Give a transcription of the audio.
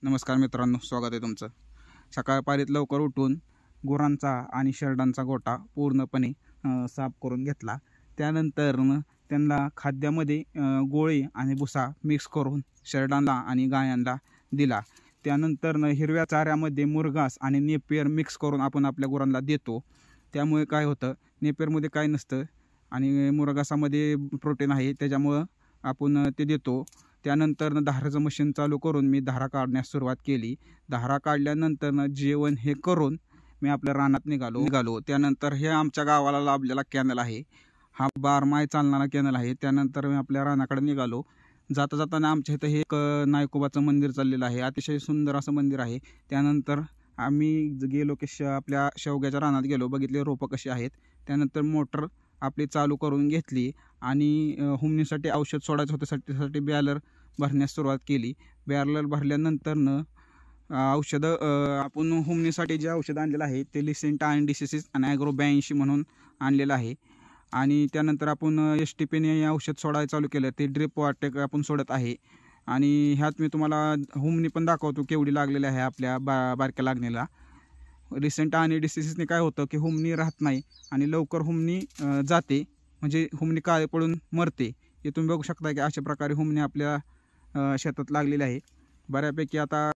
नमस्कार मित्रांनो, स्वागत आहे तुमचं. सकाळपारीत लवकर उठून गुरांचा आणि शेरडांचा गोठा पूर्णपणे साफ करून घेतला. त्यानंतर त्यांना खाद्यामध्ये गोळी आणि भुसा मिक्स करून शेरडांना आणि गायांना दिला. त्यानंतर हिरव्या चाऱ्यामध्ये मुरघास आणि नेपियर मिक्स करून आपण आपल्या गुरांना देतो. त्यामुळे काय होतं, नेपियरमध्ये काय नसतं आणि मुरघासामध्ये प्रोटीन आहे, त्याच्यामुळं आपण ते देतो. त्यानंतर धाराचं मशीन चालू करून मी धारा काढण्यास सुरुवात केली. धारा काढल्यानंतर जेवण हे करून मी आपल्या रानात निघालो. त्यानंतर हे आमच्या गावाला लाभलेला कॅनल आहे. हा 12 माय चालणारा कॅनल आहे. त्यानंतर मी आपल्या रानाकडे निघालो. जाता जाताना आमच्या इथं हे एक नायकोबाचं मंदिर चाललेलं आहे. अतिशय सुंदर असं मंदिर आहे. त्यानंतर आम्ही गेलो की आपल्या शेवग्याच्या रानात गेलो, बघितले रोपं कशी आहेत. त्यानंतर मोटर आपली चालू करून घेतली आणि हुमणीसाठी औषध सोडायचं होतं. त्यासाठी बॅरल भरण्यास सुरुवात केली. बॅरल भरल्यानंतर औषधं आपण हुमणीसाठी जे औषध आणलेलं आहे ते लिसेंटा आणि डिसीसीस आणि ॲग्रो 82 म्हणून आणलेलं आहे. आणि त्यानंतर आपण STPने हे औषध सोडायला चालू केलं. ते ड्रिप वाटेक आपण सोडत आहे. आणि ह्यात मी तुम्हाला हुमणी पण दाखवतो केवढी लागलेली आहे आपल्या बारक्या लागणीला. रिसेंटा आणि डिसीसीसने काय होतं की हुमणी राहत नाही आणि लवकर हुमणी जाते, म्हणजे हुमणी काळे पडून मरते. हे तुम्ही बघू शकता की अशा प्रकारे हुमणी आपल्या शेतात लागलेली आहे. बऱ्यापैकी आता